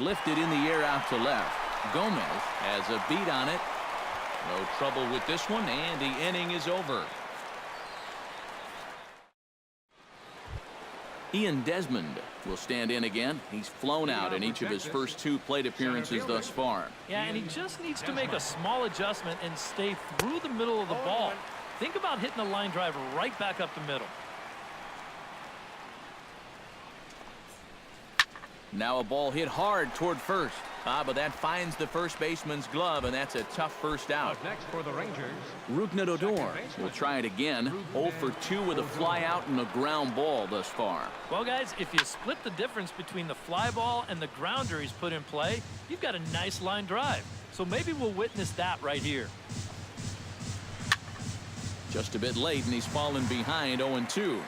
Lifted in the air out to left. Gomez has a beat on it. No trouble with this one, and the inning is over. Ian Desmond will stand in again. He's flown out in each of his first 2 plate appearances thus far. Yeah, and he just needs to make a small adjustment and stay through the middle of the ball. Think about hitting a line drive right back up the middle. Now a ball hit hard toward first. But that finds the first baseman's glove, and that's a tough first out. Next for the Rangers, Ruknet Odor will try it again. 0 for 2 with a fly out and a ground ball thus far. Well, guys, if you split the difference between the fly ball and the grounder he's put in play, you've got a nice line drive. So maybe we'll witness that right here. Just a bit late, and he's fallen behind 0-2.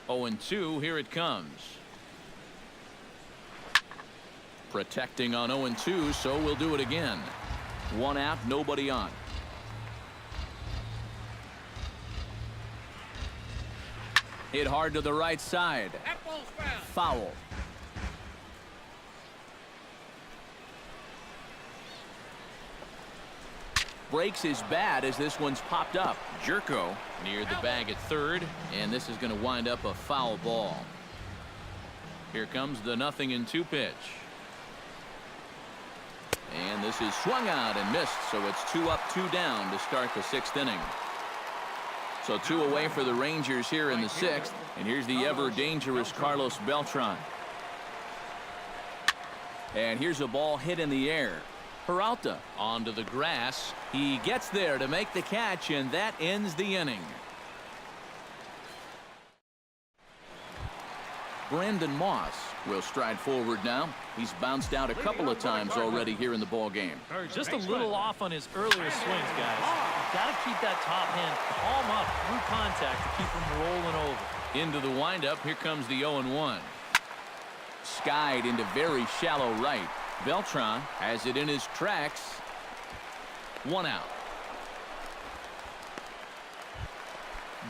0-2, here it comes. Protecting on 0-2, so we'll do it again. 1 out, nobody on. Hit hard to the right side. Foul. Breaks his bat as this one's popped up. Jerko near the bag at third, and this is going to wind up a foul ball. Here comes the 0-2 pitch. And this is swung out and missed, so it's 2 up, 2 down to start the 6th inning. So 2 away for the Rangers here in the 6th, and here's the ever-dangerous Carlos Beltran. And here's a ball hit in the air. Peralta onto the grass. He gets there to make the catch, and that ends the inning. Brandon Moss will stride forward now. He's bounced out a couple of times already here in the ball game. Just a little off on his earlier swings, guys. Got to keep that top hand palm up through contact to keep him rolling over. Into the windup. Here comes the 0-1. Skied into very shallow right. Beltran has it in his tracks. 1 out.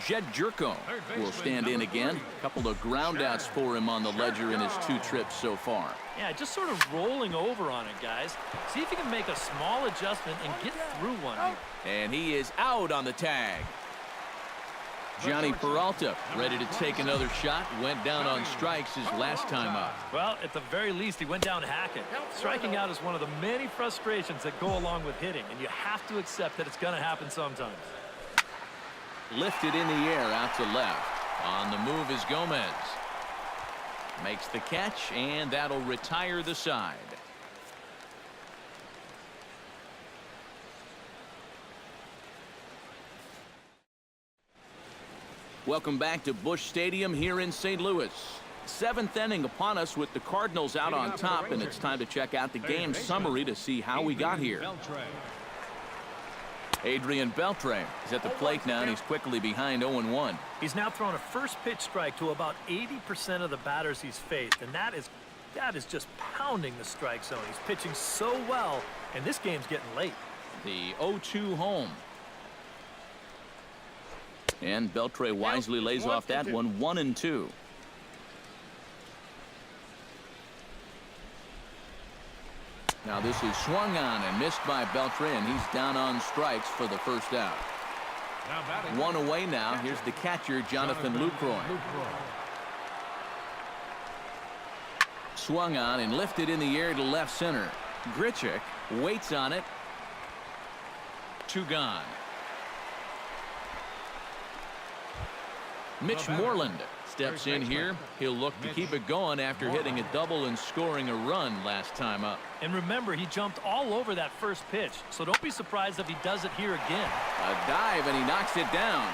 Jed Jerko will stand in again. A couple of groundouts for him on the ledger in his 2 trips so far. Yeah, just sort of rolling over on it, guys. See if you can make a small adjustment and get through one here. And he is out on the tag. Johnny Peralta ready to take another shot. Went down on strikes his last time up. Well, at the very least, he went down hacking. Striking out is one of the many frustrations that go along with hitting, and you have to accept that it's going to happen sometimes. Lifted in the air out to left. On the move is Gomez. Makes the catch, and that'll retire the side. Welcome back to Busch Stadium here in St. Louis. 7th inning upon us with the Cardinals out on top, and it's time to check out the game summary to see how we got here. Adrian Beltre is at the plate now, and he's quickly behind 0-1. He's now thrown a first pitch strike to about 80% of the batters he's faced, and that is just pounding the strike zone. He's pitching so well, and this game's getting late. The 0-2 home. And Beltre wisely lays off that one. 1-2. Now this is swung on and missed by Beltre, and he's down on strikes for the first out. 1 away now. Here's the catcher, Jonathan Lucroy. Swung on and lifted in the air to left center. Grichuk waits on it. 2 gone. Mitch Moreland steps in here. He'll look to keep it going after hitting a double and scoring a run last time up. And remember, he jumped all over that first pitch, so don't be surprised if he does it here again. A dive, and he knocks it down.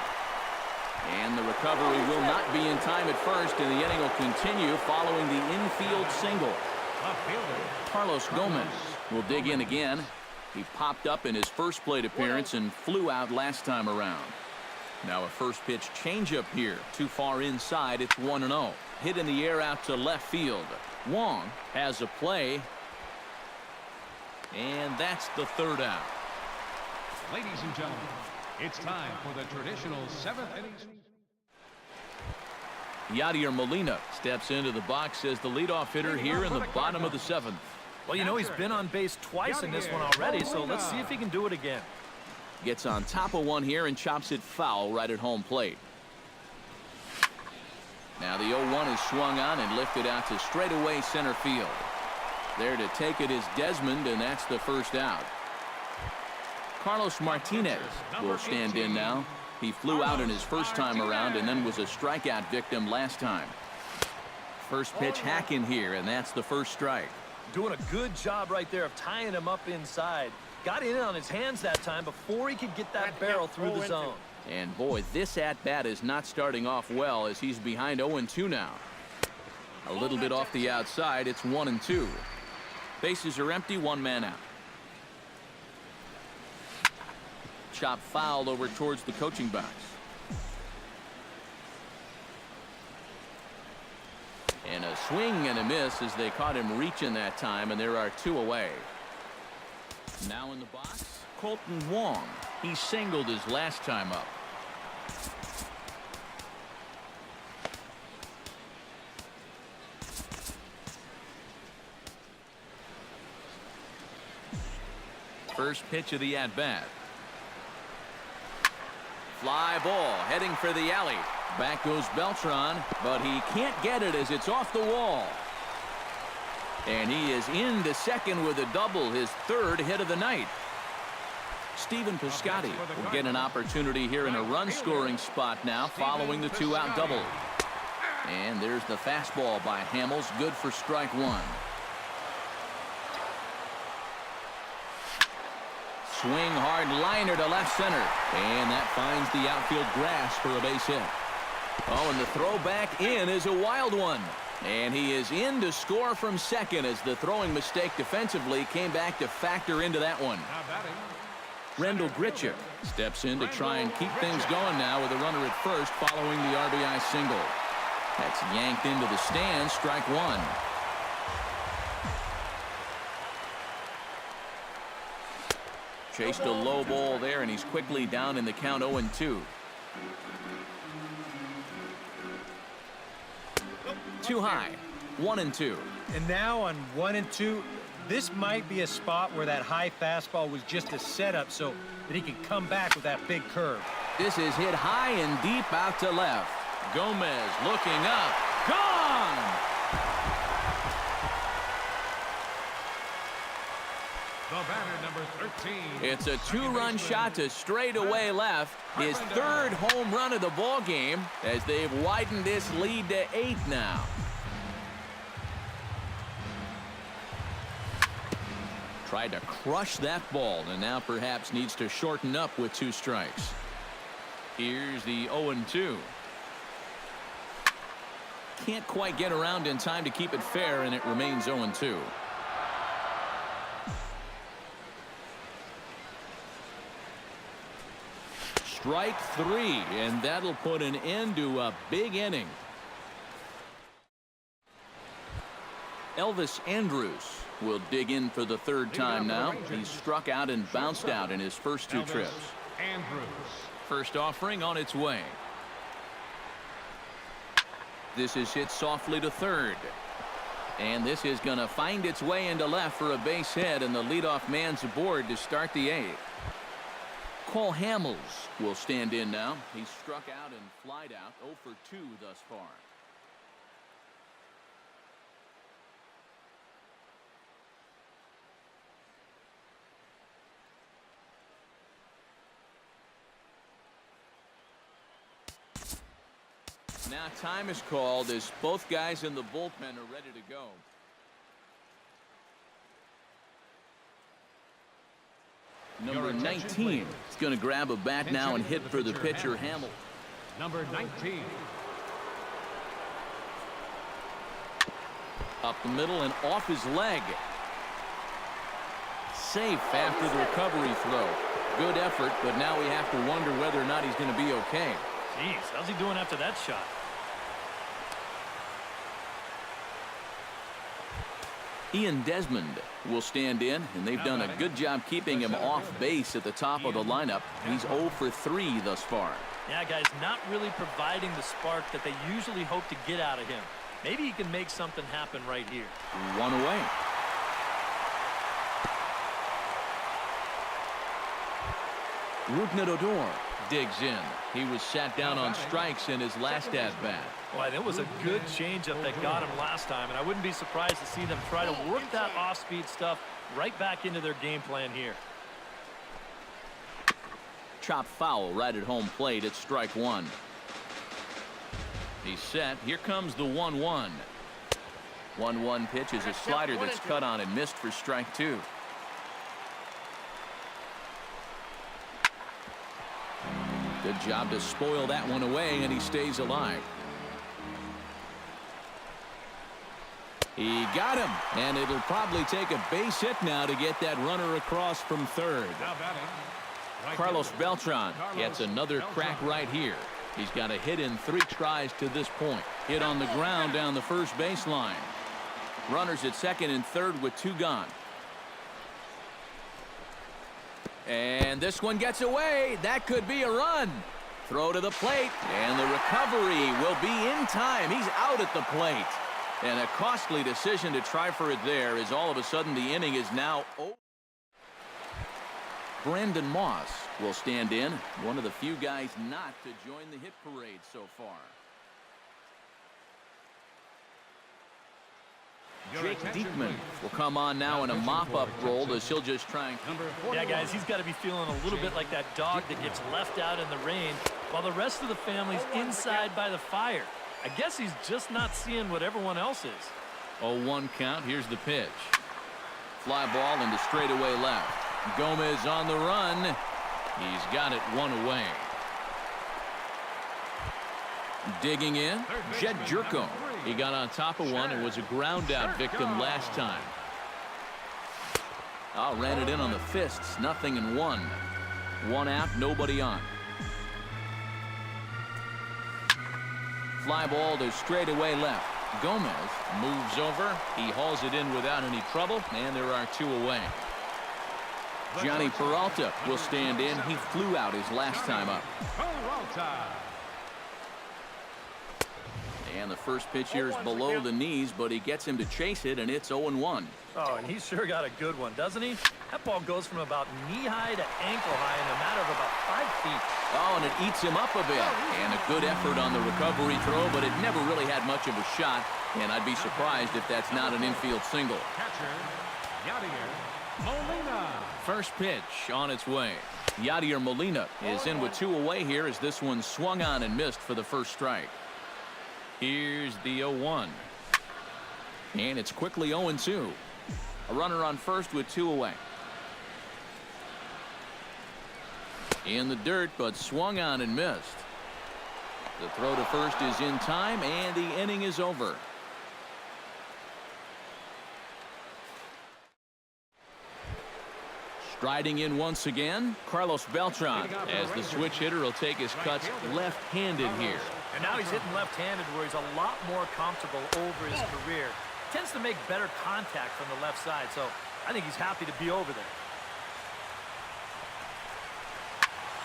And the recovery will not be in time at first, and the inning will continue following the infield single. Carlos Gomez will dig in again. He popped up in his first plate appearance and flew out last time around. Now a first pitch changeup here. Too far inside. It's 1-0. Hit in the air out to left field. Wong has a play. And that's the 3rd out. Ladies and gentlemen, it's time for the traditional 7th inning. Yadier Molina steps into the box as the leadoff hitter here in the bottom of the 7th. Well, you know, he's been on base twice in this one already, so let's see if he can do it again. Gets on top of one here and chops it foul right at home plate. Now the 0-1 is swung on and lifted out to straightaway center field. There to take it is Desmond, and that's the first out. Carlos Martinez will stand in now. He flew out in his first time around and then was a strikeout victim last time. First pitch hack in here, and that's the first strike. Doing a good job right there of tying him up inside. Got in on his hands that time before he could get that barrel through the zone. And boy, this at-bat is not starting off well as he's behind 0-2 now. A little bit off the outside. It's 1-2. Bases are empty, one man out. Chop foul over towards the coaching box. And a swing and a miss as they caught him reaching that time, and there are 2 away. Now in the box, Colton Wong. He singled his last time up. First pitch of the at-bat. Fly ball heading for the alley. Back goes Beltran, but he can't get it as it's off the wall. And he is into second with a double, his 3rd hit of the night. Steven Piscotty will get an opportunity here in a run-scoring spot now following the 2-out double. And there's the fastball by Hamels, good for strike 1. Swing hard liner to left center, and that finds the outfield grass for a base hit. Oh, and the throw back in is a wild one. And he is in to score from second as the throwing mistake defensively came back to factor into that one. Rendell Grichuk steps in to try and keep things going now with a runner at first following the RBI single. That's yanked into the stands, strike 1. Chased a low ball there, and he's quickly down in the count 0-2. Too high, 1-2. And now on 1-2, this might be a spot where that high fastball was just a setup so that he can come back with that big curve. This is hit high and deep out to left. Gomez looking up. Gone! The batter, number 13. It's a 2-run shot to straightaway left. His 3rd home run of the ball game as they've widened this lead to 8 now. Tried to crush that ball and now perhaps needs to shorten up with 2 strikes. Here's the 0-2. Can't quite get around in time to keep it fair, and it remains 0-2. Strike 3, and that'll put an end to a big inning. Elvis Andrus will dig in for the 3rd time now. He's struck out and bounced out in his first 2 trips. Andrews. First offering on its way. This is hit softly to 3rd. And this is going to find its way into left for a base hit, and the leadoff man's aboard to start the 8th. Cole Hamels will stand in now. He's struck out and flied out 0 for 2 thus far. Now time is called as both guys in the bullpen are ready to go. Number 19 is going to grab a bat now and hit for the pitcher, Hamels. Number 19. Up the middle and off his leg. Safe after the recovery throw. Good effort, but now we have to wonder whether or not he's going to be okay. Jeez, how's he doing after that shot? Ian Desmond will stand in, and they've done a good job keeping him off base at the top of the lineup. He's 0 for 3 thus far. Yeah, guys, not really providing the spark that they usually hope to get out of him. Maybe he can make something happen right here. One away. Odor digs in. He was sat down on strikes in his last at-bat. Boy, that was a good changeup that got him last time, and I wouldn't be surprised to see them try to work that off-speed stuff right back into their game plan here. Chop foul right at home plate at strike one. He's set. Here comes the 1-1. 1-1 pitch is a slider that's cut on and missed for strike two. Good job to spoil that one away, and he stays alive. He got him, and it'll probably take a base hit now to get that runner across from third. Now batting, right Carlos fielder, Beltran Carlos gets another crack right here. He's got a hit in 3 tries to this point. Hit on the ground down the first baseline. Runners at second and third with 2 gone. And this one gets away. That could be a run. Throw to the plate, and the recovery will be in time. He's out at the plate. And a costly decision to try for it there, as all of a sudden the inning is now over. Brandon Moss will stand in, one of the few guys not to join the hit parade so far. Jake Diekman will come on now in a mop-up role as he'll just try and... Yeah, guys, he's got to be feeling a little bit like that dog that gets left out in the rain while the rest of the family's inside by the fire. I guess he's just not seeing what everyone else is. 0-1 count. Here's the pitch. Fly ball into straightaway left. Gomez on the run. He's got it 1 away. Digging in, Jed Jerko. He got on top of one and was a ground out victim last time. Ran it in on the fists. 0-1. 1 out, nobody on. Fly ball to straightaway left. Gomez moves over. He hauls it in without any trouble, and there are 2 away. Johnny Peralta will stand in. He flew out his last time up. And the first pitch here is below the knees, but he gets him to chase it, and it's 0-1. Oh, and he's sure got a good one, doesn't he? That ball goes from about knee-high to ankle-high in a matter of about 5 feet. Oh, and it eats him up a bit. And a good effort on the recovery throw, but it never really had much of a shot, and I'd be surprised if that's not an infield single. Catcher, Yadier Molina. First pitch on its way. Yadier Molina is in with 2 away here as this one swung on and missed for the first strike. Here's the 0-1. And it's quickly 0-2. A runner on first with 2 away. In the dirt, but swung on and missed. The throw to first is in time, and the inning is over. Striding in once again, Carlos Beltran, as the switch hitter will take his cuts left-handed here. And now he's hitting left-handed where he's a lot more comfortable over his career. Tends to make better contact from the left side, so I think he's happy to be over there.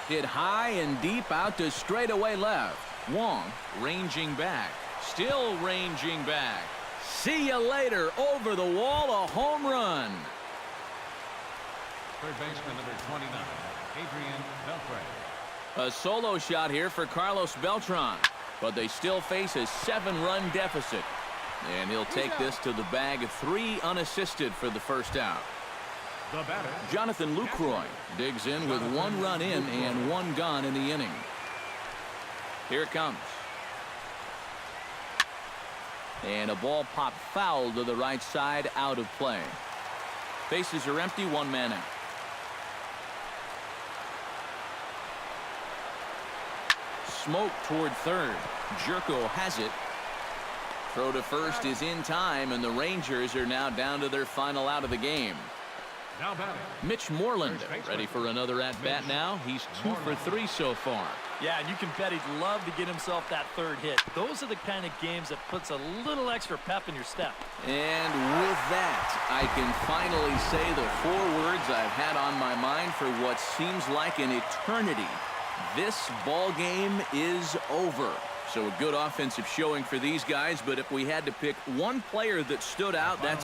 Hit high and deep out to straightaway left. Wong ranging back. Still ranging back. See you later. Over the wall, a home run. Third baseman number 29, Adrian Beltre. A solo shot here for Carlos Beltran, but they still face a 7-run deficit. And he'll take this to the bag, 3 unassisted for the first out. The batter, Jonathan Lucroy digs in with 1 run in and 1 gone in the inning. Here it comes. And a ball popped foul to the right side, out of play. Bases are empty, 1 man out. Smoke toward third. Jerko has it. Throw to first is in time, and the Rangers are now down to their final out of the game. now batting. Mitch Moreland ready for another at-bat now. He's 2 for 3 so far. Yeah, and you can bet he'd love to get himself that 3rd hit. Those are the kind of games that puts a little extra pep in your step. And with that, I can finally say the 4 words I've had on my mind for what seems like an eternity. This ball game is over. So a good offensive showing for these guys, but if we had to pick one player that stood out, that's